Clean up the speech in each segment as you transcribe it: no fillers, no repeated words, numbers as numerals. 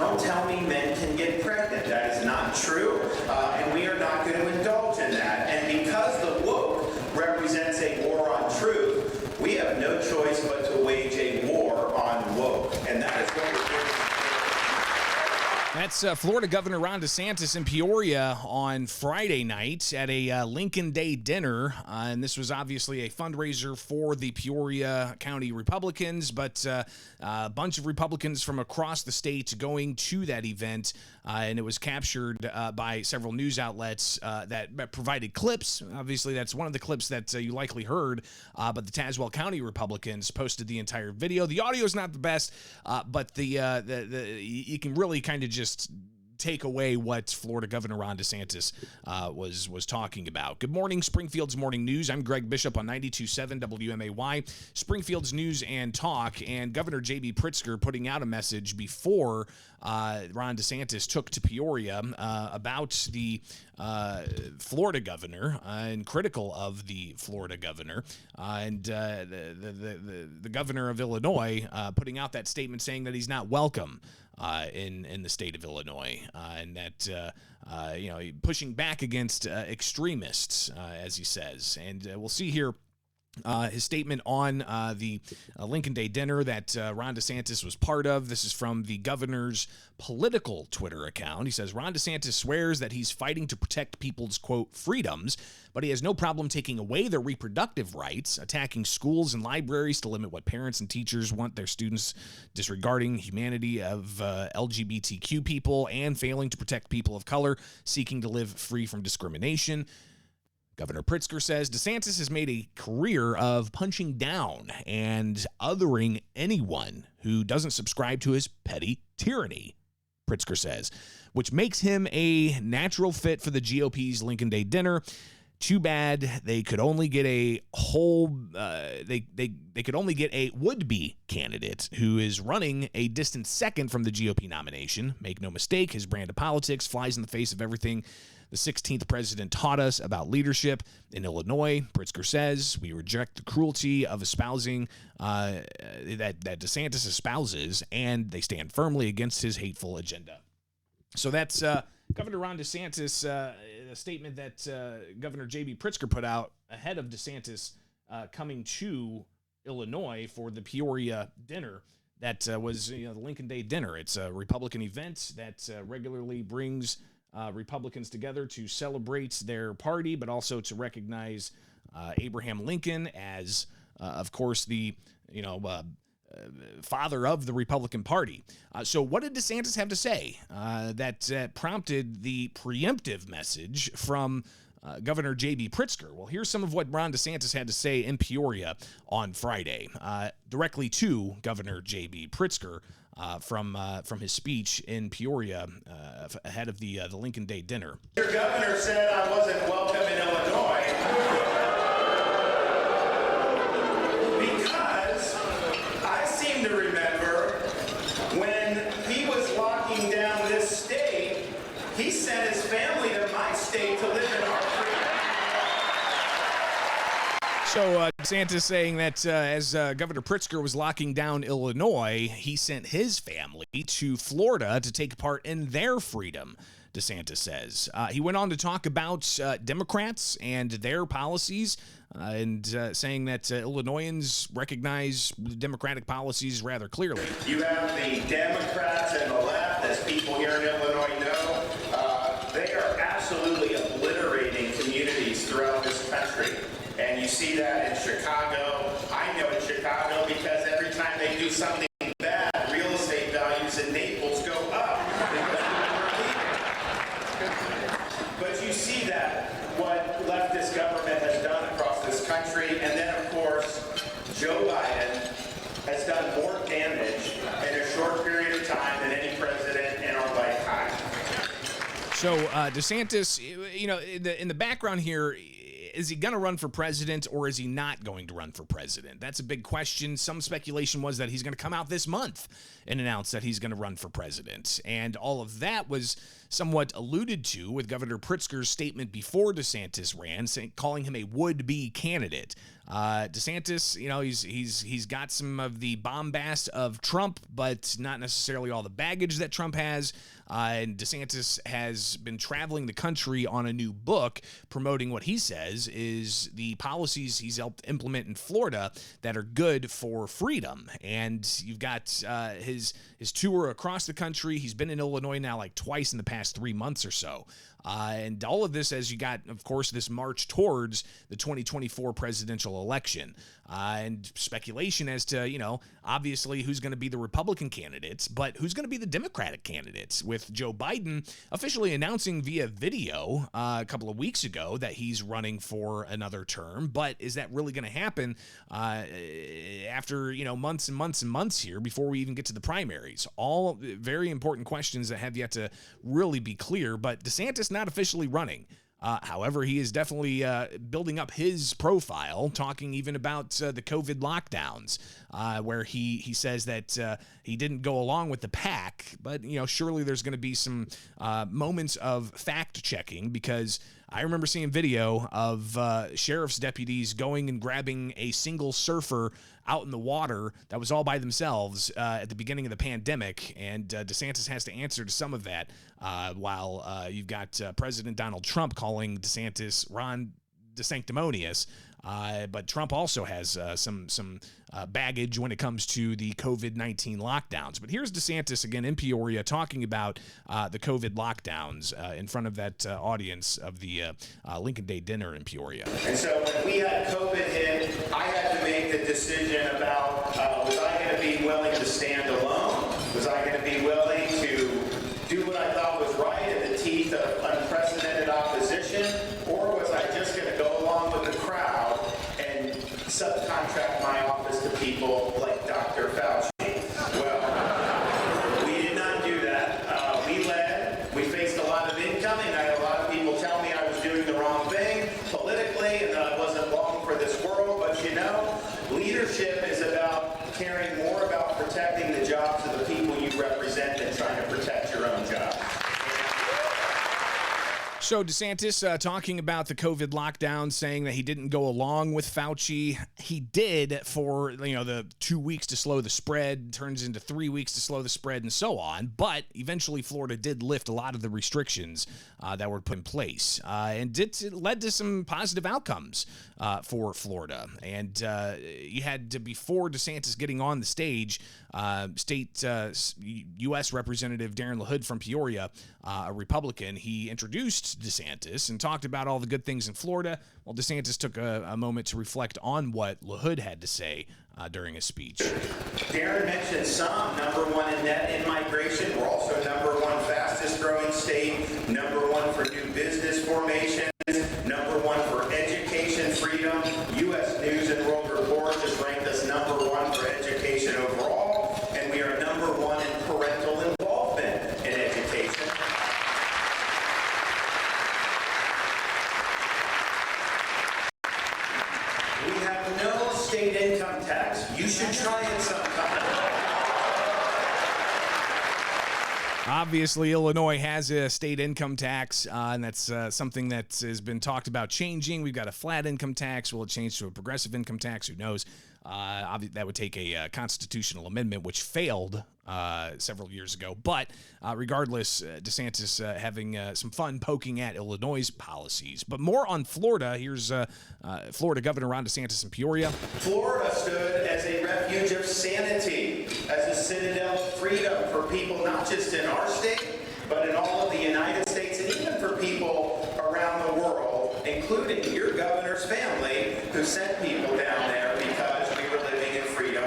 don't tell me men can get pregnant. That is not true, and we are not going to indulge in that. And because the woke represents a war on truth, we have no choice but to wage a war on woke, and that is what we're doing. That's Florida Governor Ron DeSantis in Peoria on Friday night at a Lincoln Day dinner. And this was obviously a fundraiser for the Peoria County Republicans, but a bunch of Republicans from across the state going to that event. And it was captured by several news outlets that provided clips. Obviously, that's one of the clips that you likely heard. But the Tazewell County Republicans posted the entire video. The audio is not the best, but you can really kind of just take away what Florida Governor Ron DeSantis was talking about. Good morning, Springfield's Morning News. I'm Greg Bishop on 92.7 WMAY, Springfield's News and Talk. And Governor J.B. Pritzker putting out a message before Ron DeSantis took to Peoria about the Florida governor and critical of the Florida governor. And the governor of Illinois putting out that statement saying that he's not welcome in the state of Illinois, and that pushing back against extremists, as he says. And we'll see here his statement on the Lincoln Day dinner that Ron DeSantis was part of. This is from the governor's political Twitter account. He says, Ron DeSantis swears that he's fighting to protect people's, quote, freedoms, but he has no problem taking away their reproductive rights, attacking schools and libraries to limit what parents and teachers want their students, disregarding humanity of LGBTQ people, and failing to protect people of color seeking to live free from discrimination. Governor Pritzker says DeSantis has made a career of punching down and othering anyone who doesn't subscribe to his petty tyranny, Pritzker says, which makes him a natural fit for the GOP's Lincoln Day dinner. Too bad they could only get a they could only get a would-be candidate who is running a distant second from the GOP nomination. Make no mistake, his brand of politics flies in the face of everything the 16th president taught us about leadership. In Illinois, Pritzker says, we reject the cruelty of espousing that DeSantis espouses, and they stand firmly against his hateful agenda. So that's Governor Ron DeSantis, a statement that Governor J.B. Pritzker put out ahead of DeSantis coming to Illinois for the Peoria dinner. That was the Lincoln Day dinner. It's a Republican event that regularly brings Republicans together to celebrate their party, but also to recognize Abraham Lincoln as, of course, the father of the Republican Party. So what did DeSantis have to say that prompted the preemptive message from Governor J.B. Pritzker? Well, here's some of what Ron DeSantis had to say in Peoria on Friday, directly to Governor J.B. Pritzker from his speech in Peoria ahead of the Lincoln Day dinner. Your governor said I wasn't welcome in Illinois because I seem to remember when he was locking down this state, he sent his family to my state to live in our freedom. So DeSantis saying that as Governor Pritzker was locking down Illinois, he sent his family to Florida to take part in their freedom, DeSantis says. He went on to talk about Democrats and their policies and saying that Illinoisans recognize Democratic policies rather clearly. You have the Democrats and the left, as people here in Illinois know, they are absolutely obliterating communities throughout this country. And you see that in Chicago. I know in Chicago because every time they do something bad, real estate values in Naples go up because people are leaving. But you see that, what leftist government has done across this country. And then, of course, Joe Biden has done more damage in a short period of time than any president in our lifetime. So DeSantis, in the background here, is he going to run for president or is he not going to run for president? That's a big question. Some speculation was that he's going to come out this month and announce that he's going to run for president. And all of that was somewhat alluded to with Governor Pritzker's statement before DeSantis ran, calling him a would-be candidate. DeSantis, he's got some of the bombast of Trump, but not necessarily all the baggage that Trump has. And DeSantis has been traveling the country on a new book promoting what he says is the policies he's helped implement in Florida that are good for freedom. And you've got his tour across the country. He's been in Illinois now like twice in the past 3 months or so. And all of this as you got, of course, this march towards the 2024 presidential election. And speculation as to, obviously who's going to be the Republican candidates, but who's going to be the Democratic candidates, with Joe Biden officially announcing via video a couple of weeks ago that he's running for another term. But is that really going to happen after, months and months and months here before we even get to the primaries? All very important questions that have yet to really be clear, but DeSantis not officially running. However, he is definitely building up his profile, talking even about the COVID lockdowns, where he says that he didn't go along with the pack. But, surely there's going to be some moments of fact checking, because I remember seeing video of sheriff's deputies going and grabbing a single surfer out in the water that was all by themselves at the beginning of the pandemic. And DeSantis has to answer to some of that, while you've got President Donald Trump calling DeSantis Ron DeSanctimonious. But Trump also has some baggage when it comes to the COVID-19 lockdowns. But here's DeSantis again in Peoria talking about the COVID lockdowns in front of that audience of the Lincoln Day dinner in Peoria. And so when we had COVID hit, I had to make the decision about was I going to be willing to stand alone? Was I going to be willing to do what I thought was right in the teeth of unprecedented opposition? Or was I just going to go along with the crowd and subcontract my office to people like Dr. Fauci? Well, we did not do that. We led. We faced a lot of incoming. I had a lot of people tell me I was doing the wrong thing politically and that I wasn't long for this world. But leadership is about caring more about protecting the jobs of the people you represent than trying to protect your own job. So DeSantis talking about the COVID lockdown, saying that he didn't go along with Fauci. He did for, the 2 weeks to slow the spread, turns into 3 weeks to slow the spread and so on. But eventually Florida did lift a lot of the restrictions that were put in place. And it led to some positive outcomes for Florida. And you had to, before DeSantis getting on the stage, State U.S. Representative Darren LaHood from Peoria, a Republican, he introduced DeSantis and talked about all the good things in Florida. Well, DeSantis took a moment to reflect on what LaHood had to say during his speech. Darren mentioned some. Number one in net in migration. We're also number one fastest growing state. Number one for new business formations. Number one for education freedom. U.S. News and World Report just ranked us number one for education overall. And we are number one in parental involvement in education. We have no state income tax. You should try it sometime. Obviously, Illinois has a state income tax, and that's something that has been talked about changing. We've got a flat income tax. Will it change to a progressive income tax? Who knows? That would take a constitutional amendment, which failed several years ago. But regardless, DeSantis having some fun poking at Illinois' policies. But more on Florida. Here's Florida Governor Ron DeSantis in Peoria. Florida stood as a refuge of sanity, as a citadel of freedom for people not just in our state, but in all of the United States, and even for people around the world, including your governor's family, who sent people down there because we were living in freedom.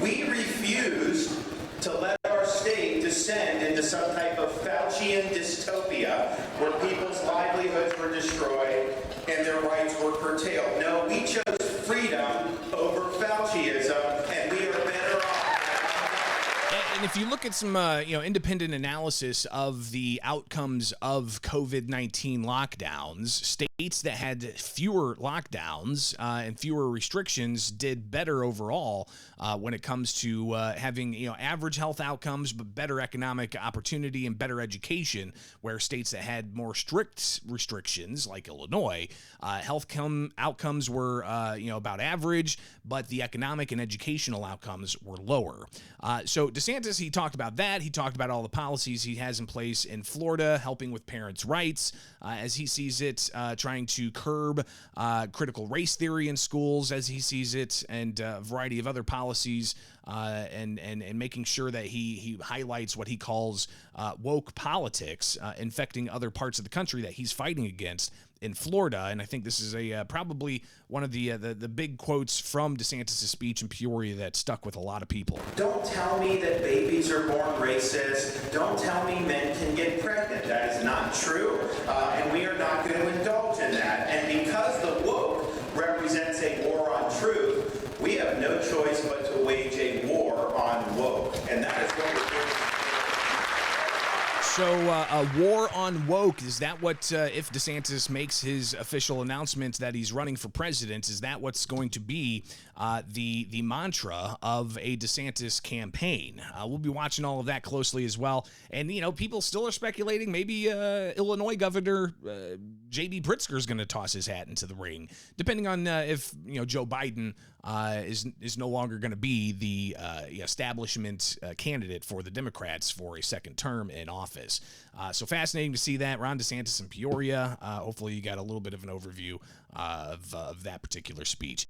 We refused to let our state descend into some type of Faucian dystopia where people's livelihoods were destroyed and their rights were curtailed. No, we chose freedom over Fauciism, and we are better off. if you look at some independent analysis of the outcomes of COVID-19 lockdowns, states that had fewer lockdowns and fewer restrictions did better overall when it comes to having average health outcomes, but better economic opportunity and better education. Where states that had more strict restrictions, like Illinois, health outcomes were about average, but the economic and educational outcomes were lower. So DeSantis, he talked about that. He talked about all the policies he has in place in Florida, helping with parents' rights, as he sees it, trying to curb critical race theory in schools, as he sees it, and a variety of other policies, and making sure that he highlights what he calls woke politics, infecting other parts of the country that he's fighting against in Florida. And I think this is probably one of the big quotes from DeSantis' speech in Peoria that stuck with a lot of people. Don't tell me that babies are born racist. Don't tell me men can get pregnant. That is not true, and we are not going to indulge in that. And because the woke represents a war on truth, we have no choice but to wage a war on woke, and that is what we're doing. So a war on woke, is that what, if DeSantis makes his official announcement that he's running for president, is that what's going to be the mantra of a DeSantis campaign? We'll be watching all of that closely as well. And, people still are speculating maybe Illinois Governor J.B. Pritzker is going to toss his hat into the ring, depending on if, Joe Biden is no longer going to be the establishment candidate for the Democrats for a second term in office. So fascinating to see that. Ron DeSantis in Peoria. Hopefully you got a little bit of an overview of that particular speech.